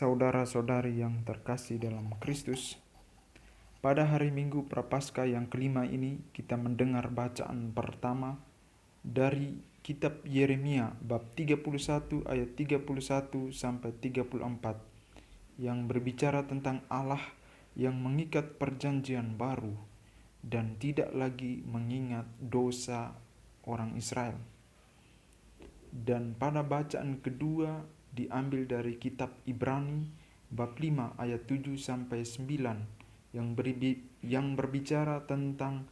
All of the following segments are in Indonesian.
Saudara-saudari yang terkasih dalam Kristus, pada hari Minggu Prapaskah yang kelima ini kita mendengar bacaan pertama dari kitab Yeremia bab 31 ayat 31 sampai 34 yang berbicara tentang Allah yang mengikat perjanjian baru dan tidak lagi mengingat dosa orang Israel. Dan pada bacaan kedua diambil dari kitab Ibrani bab 5 ayat 7 sampai 9 yang berbicara tentang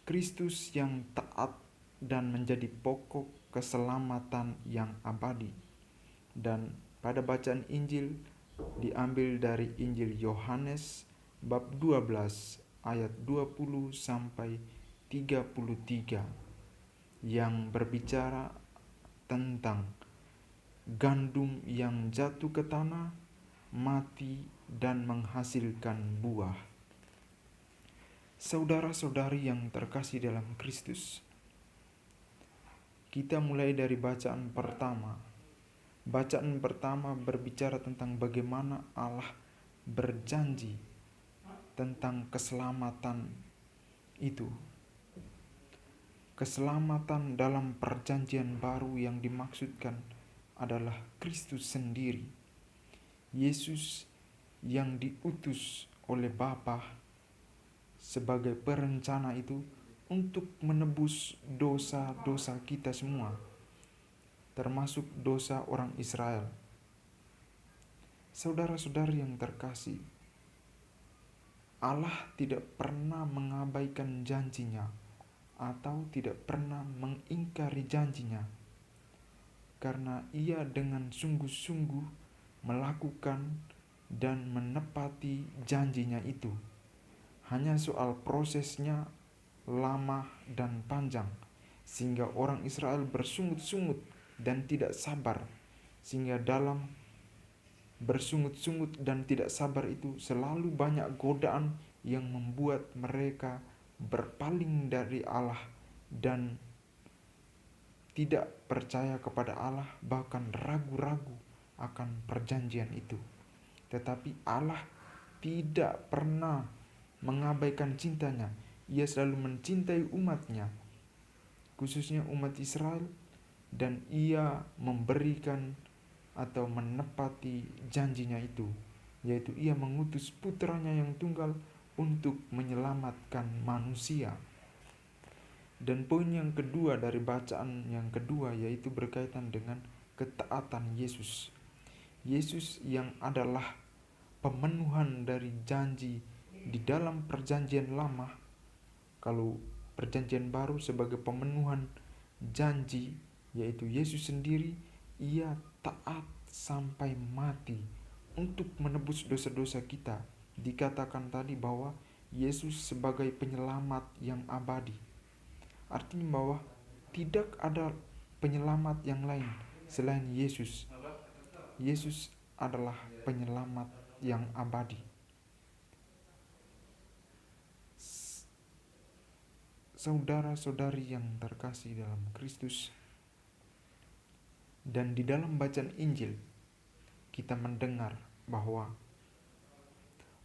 Kristus yang taat dan menjadi pokok keselamatan yang abadi. Dan pada bacaan Injil diambil dari Injil Yohanes bab 12 ayat 20 sampai 33 yang berbicara tentang gandum yang jatuh ke tanah, mati dan menghasilkan buah. Saudara-saudari yang terkasih dalam Kristus, kita mulai dari bacaan pertama. Bacaan pertama berbicara tentang bagaimana Allah berjanji tentang keselamatan itu. Keselamatan dalam perjanjian baru yang dimaksudkan adalah Kristus sendiri. Yesus yang diutus oleh Bapa sebagai perencana itu untuk menebus dosa-dosa kita semua, termasuk dosa orang Israel. Saudara-saudari yang terkasih, Allah tidak pernah mengabaikan janjinya atau tidak pernah mengingkari janjinya, karena Ia dengan sungguh-sungguh melakukan dan menepati janjinya itu. Hanya soal prosesnya lama dan panjang, sehingga orang Israel bersungut-sungut dan tidak sabar, sehingga dalam bersungut-sungut dan tidak sabar itu selalu banyak godaan yang membuat mereka berpaling dari Allah dan tidak percaya kepada Allah, bahkan ragu-ragu akan perjanjian itu. Tetapi Allah tidak pernah mengabaikan cintanya. Ia selalu mencintai umatnya, khususnya umat Israel, dan Ia memberikan atau menepati janjinya itu, yaitu Ia mengutus putranya yang tunggal untuk menyelamatkan manusia. Dan poin yang kedua dari bacaan yang kedua yaitu berkaitan dengan ketaatan Yesus. Yesus yang adalah pemenuhan dari janji di dalam perjanjian lama. Kalau perjanjian baru sebagai pemenuhan janji, yaitu Yesus sendiri, Ia taat sampai mati untuk menebus dosa-dosa kita. Dikatakan tadi bahwa Yesus sebagai penyelamat yang abadi. Artinya bahwa tidak ada penyelamat yang lain selain Yesus. Yesus adalah penyelamat yang abadi. Saudara-saudari yang terkasih dalam Kristus, dan di dalam bacaan Injil kita mendengar bahwa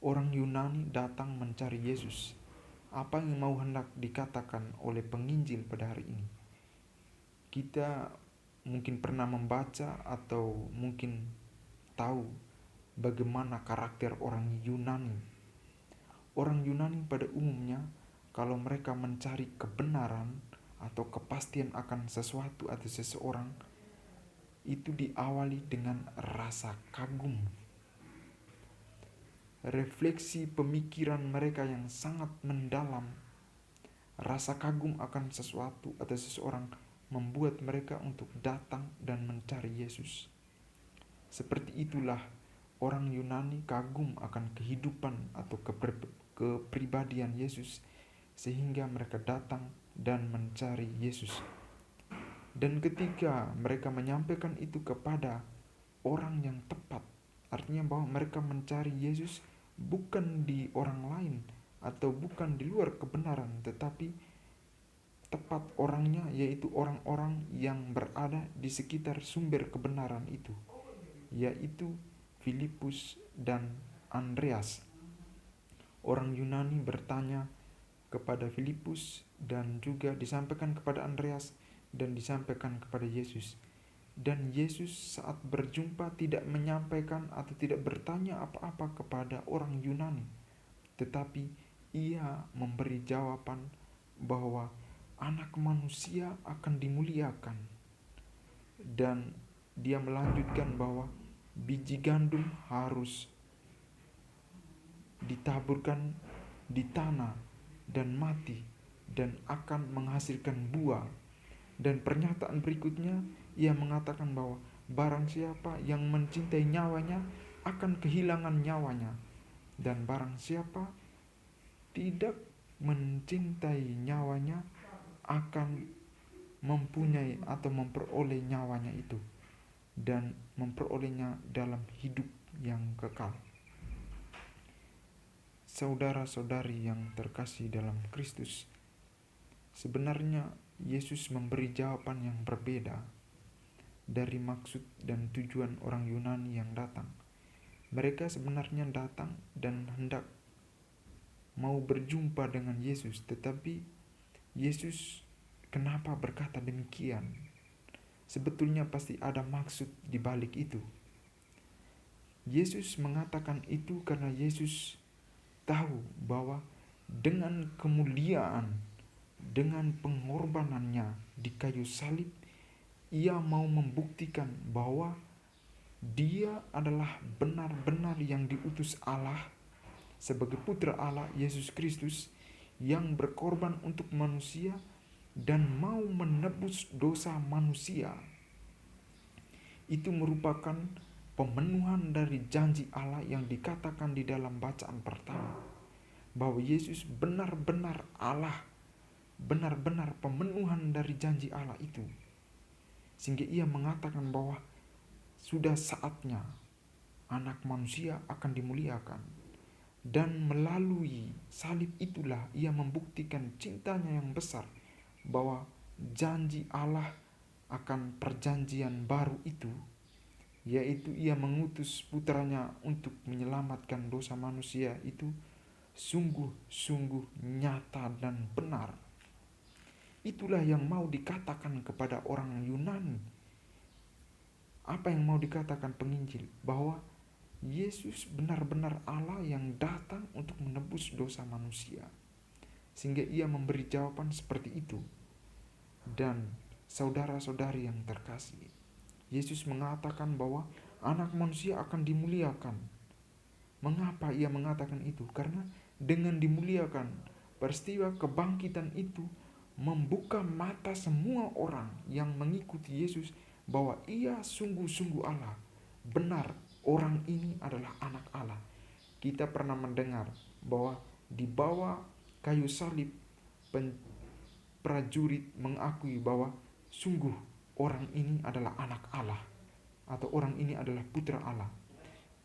orang Yunani datang mencari Yesus. Apa yang mau hendak dikatakan oleh penginjil pada hari ini? Kita mungkin pernah membaca atau mungkin tahu bagaimana karakter orang Yunani. Orang Yunani pada umumnya kalau mereka mencari kebenaran atau kepastian akan sesuatu atau seseorang, itu diawali dengan rasa kagum. Refleksi pemikiran mereka yang sangat mendalam, rasa kagum akan sesuatu atau seseorang membuat mereka untuk datang dan mencari Yesus. Seperti itulah orang Yunani kagum akan kehidupan atau kepribadian Yesus, sehingga mereka datang dan mencari Yesus. Dan ketika mereka menyampaikan itu kepada orang yang tepat, artinya bahwa mereka mencari Yesus bukan di orang lain atau bukan di luar kebenaran, tetapi tepat orangnya, yaitu orang-orang yang berada di sekitar sumber kebenaran itu, yaitu Filipus dan Andreas. Orang Yunani bertanya kepada Filipus dan juga disampaikan kepada Andreas dan disampaikan kepada Yesus. Dan Yesus saat berjumpa tidak menyampaikan atau tidak bertanya apa-apa kepada orang Yunani, tetapi ia memberi jawaban bahwa anak manusia akan dimuliakan. Dan dia melanjutkan bahwa biji gandum harus ditaburkan di tanah dan mati dan akan menghasilkan buah. Dan pernyataan berikutnya ia mengatakan bahwa barang siapa yang mencintai nyawanya akan kehilangan nyawanya, dan barang siapa tidak mencintai nyawanya akan mempunyai atau memperoleh nyawanya itu dan memperolehnya dalam hidup yang kekal. Saudara-saudari yang terkasih dalam Kristus, sebenarnya Yesus memberi jawaban yang berbeda dari maksud dan tujuan orang Yunani yang datang. Mereka sebenarnya datang dan hendak mau berjumpa dengan Yesus, tetapi Yesus kenapa berkata demikian? Sebetulnya pasti ada maksud di balik itu. Yesus mengatakan itu karena Yesus tahu bahwa dengan kemuliaan, dengan pengorbanannya di kayu salib, ia mau membuktikan bahwa dia adalah benar-benar yang diutus Allah sebagai putra Allah, Yesus Kristus, yang berkorban untuk manusia dan mau menebus dosa manusia. Itu merupakan pemenuhan dari janji Allah yang dikatakan di dalam bacaan pertama, bahwa Yesus benar-benar Allah, benar-benar pemenuhan dari janji Allah itu. Sehingga ia mengatakan bahwa sudah saatnya anak manusia akan dimuliakan. Dan melalui salib itulah ia membuktikan cintanya yang besar, bahwa janji Allah akan perjanjian baru itu, yaitu ia mengutus putranya untuk menyelamatkan dosa manusia, itu sungguh-sungguh nyata dan benar. Itulah yang mau dikatakan kepada orang Yunani. Apa yang mau dikatakan penginjil? Bahwa Yesus benar-benar Allah yang datang untuk menebus dosa manusia. Sehingga ia memberi jawaban seperti itu. Dan saudara-saudari yang terkasih, Yesus mengatakan bahwa anak manusia akan dimuliakan. Mengapa ia mengatakan itu? Karena dengan dimuliakan, peristiwa kebangkitan itu membuka mata semua orang yang mengikuti Yesus bahwa ia sungguh-sungguh Allah. Benar, orang ini adalah anak Allah. Kita pernah mendengar bahwa di bawah kayu salib prajurit mengakui bahwa sungguh orang ini adalah anak Allah atau orang ini adalah putra Allah.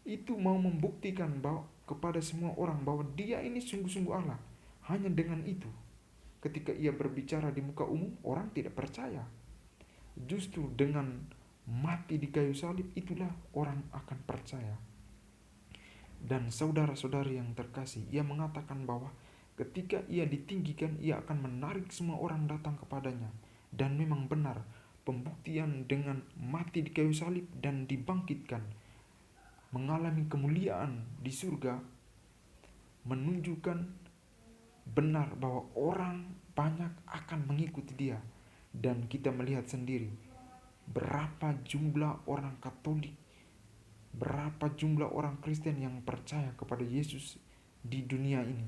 Itu mau membuktikan bahwa kepada semua orang bahwa dia ini sungguh-sungguh Allah. Hanya dengan itu, ketika ia berbicara di muka umum, orang tidak percaya. Justru dengan mati di kayu salib itulah orang akan percaya. Dan saudara-saudari yang terkasih, ia mengatakan bahwa ketika ia ditinggikan, ia akan menarik semua orang datang kepadanya. Dan memang benar, pembuktian dengan mati di kayu salib dan dibangkitkan, mengalami kemuliaan di surga, menunjukkan benar bahwa orang banyak akan mengikuti dia. Dan kita melihat sendiri berapa jumlah orang Katolik, berapa jumlah orang Kristen yang percaya kepada Yesus di dunia ini.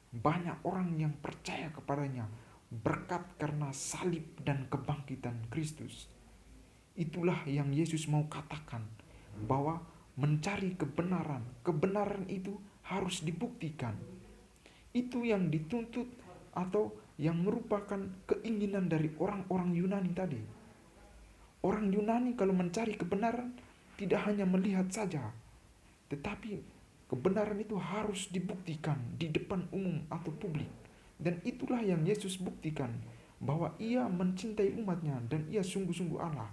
Banyak orang yang percaya kepadanya berkat karena salib dan kebangkitan Kristus. Itulah yang Yesus mau katakan, bahwa mencari kebenaran, kebenaran itu harus dibuktikan. Itu yang dituntut atau yang merupakan keinginan dari orang-orang Yunani tadi. Orang Yunani kalau mencari kebenaran tidak hanya melihat saja, tetapi kebenaran itu harus dibuktikan di depan umum atau publik. Dan itulah yang Yesus buktikan, bahwa ia mencintai umatnya dan ia sungguh-sungguh Allah.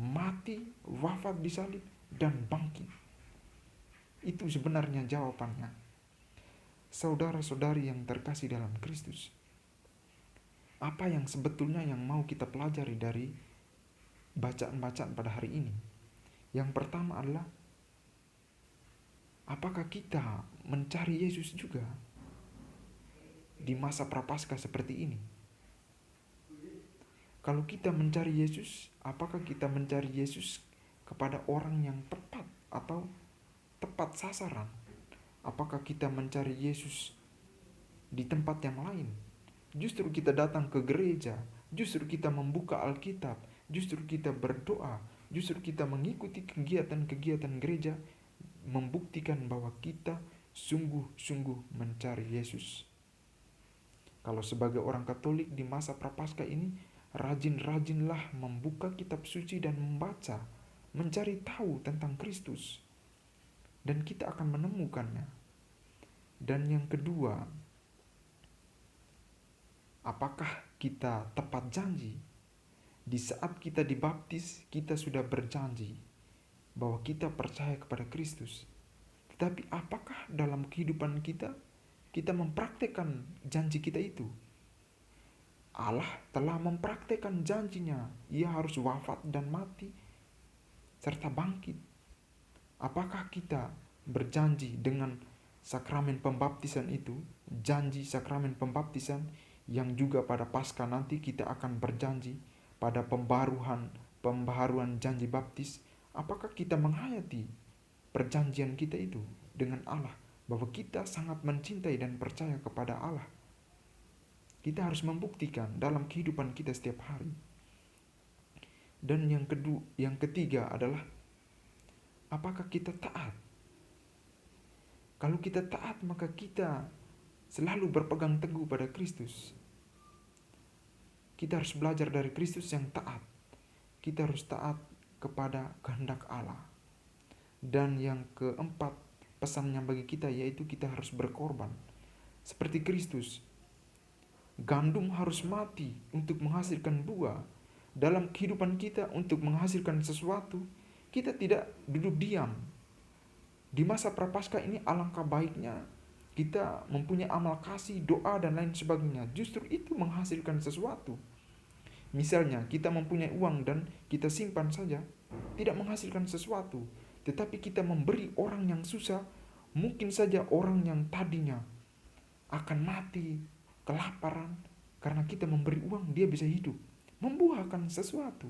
Mati, wafat di salib, dan bangkit. Itu sebenarnya jawabannya. Saudara-saudari yang terkasih dalam Kristus, apa yang sebetulnya yang mau kita pelajari dari bacaan-bacaan pada hari ini? Yang pertama adalah, apakah kita mencari Yesus juga di masa prapaskah seperti ini? Kalau kita mencari Yesus, apakah kita mencari Yesus kepada orang yang tepat atau tepat sasaran? Apakah kita mencari Yesus di tempat yang lain? Justru kita datang ke gereja, justru kita membuka Alkitab, justru kita berdoa, justru kita mengikuti kegiatan-kegiatan gereja, membuktikan bahwa kita sungguh-sungguh mencari Yesus. Kalau sebagai orang Katolik di masa Prapaskah ini, rajin-rajinlah membuka kitab suci dan membaca, mencari tahu tentang Kristus, dan kita akan menemukannya. Dan yang kedua, apakah kita tepat janji? Di saat kita dibaptis, kita sudah berjanji bahwa kita percaya kepada Kristus. Tetapi apakah dalam kehidupan kita mempraktekkan janji kita itu? Allah telah mempraktekkan janjinya. Ia harus wafat dan mati serta bangkit. Apakah kita berjanji dengan sakramen pembaptisan itu, janji sakramen pembaptisan yang juga pada Paskah nanti kita akan berjanji pada pembaharuan janji baptis? Apakah kita menghayati perjanjian kita itu dengan Allah, bahwa kita sangat mencintai dan percaya kepada Allah? Kita harus membuktikan dalam kehidupan kita setiap hari. Dan yang ketiga adalah, apakah kita taat? Kalau kita taat, maka kita selalu berpegang teguh pada Kristus. Kita harus belajar dari Kristus yang taat. Kita harus taat kepada kehendak Allah. Dan yang keempat, pesannya bagi kita yaitu kita harus berkorban. Seperti Kristus, gandum harus mati untuk menghasilkan buah. Dalam kehidupan kita untuk menghasilkan sesuatu, kita tidak duduk diam. Di masa Prapaskah ini alangkah baiknya kita mempunyai amal kasih, doa dan lain sebagainya. Justru itu menghasilkan sesuatu. Misalnya kita mempunyai uang dan kita simpan saja, tidak menghasilkan sesuatu. Tetapi kita memberi orang yang susah, mungkin saja orang yang tadinya akan mati kelaparan, karena kita memberi uang dia bisa hidup, membuahkan sesuatu,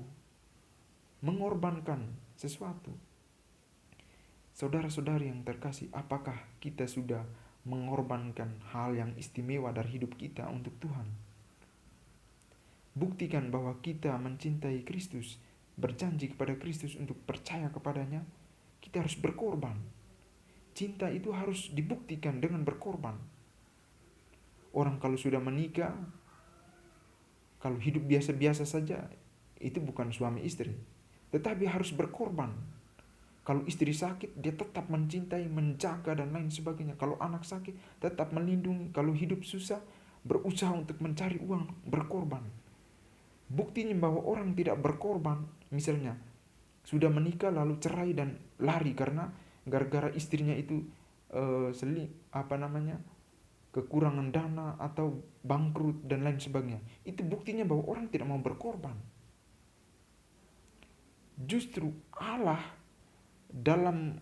mengorbankan sesuatu. Saudara-saudari yang terkasih, apakah kita sudah mengorbankan hal yang istimewa dari hidup kita untuk Tuhan? Buktikan bahwa kita mencintai Kristus, berjanji kepada Kristus untuk percaya kepadanya. Kita harus berkorban. Cinta itu harus dibuktikan dengan berkorban. Orang kalau sudah menikah, kalau hidup biasa-biasa saja, itu bukan suami istri. Tetapi harus berkorban. Kalau istri sakit, dia tetap mencintai, menjaga dan lain sebagainya. Kalau anak sakit, tetap melindungi. Kalau hidup susah, berusaha untuk mencari uang, berkorban. Buktinya bahwa orang tidak berkorban, misalnya sudah menikah lalu cerai dan lari karena gara-gara istrinya itu kekurangan dana atau bangkrut dan lain sebagainya. Itu buktinya bahwa orang tidak mau berkorban. Justru Allah dalam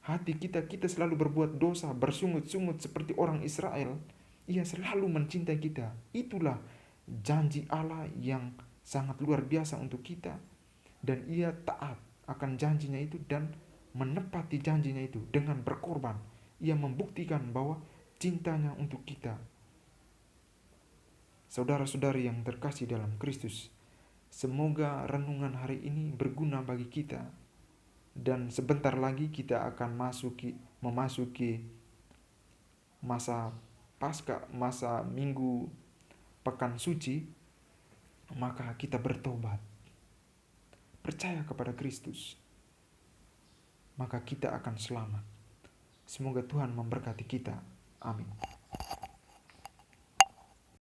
hati kita selalu berbuat dosa, bersungut-sungut seperti orang Israel. Ia selalu mencintai kita. Itulah janji Allah yang sangat luar biasa untuk kita. Dan ia taat akan janjinya itu dan menepati janjinya itu dengan berkorban. Ia membuktikan bahwa cintanya untuk kita. Saudara-saudari yang terkasih dalam Kristus, semoga renungan hari ini berguna bagi kita. Dan sebentar lagi kita akan memasuki masa Paskah, masa Minggu Pekan Suci. Maka kita bertobat, percaya kepada Kristus, maka kita akan selamat. Semoga Tuhan memberkati kita. Amin.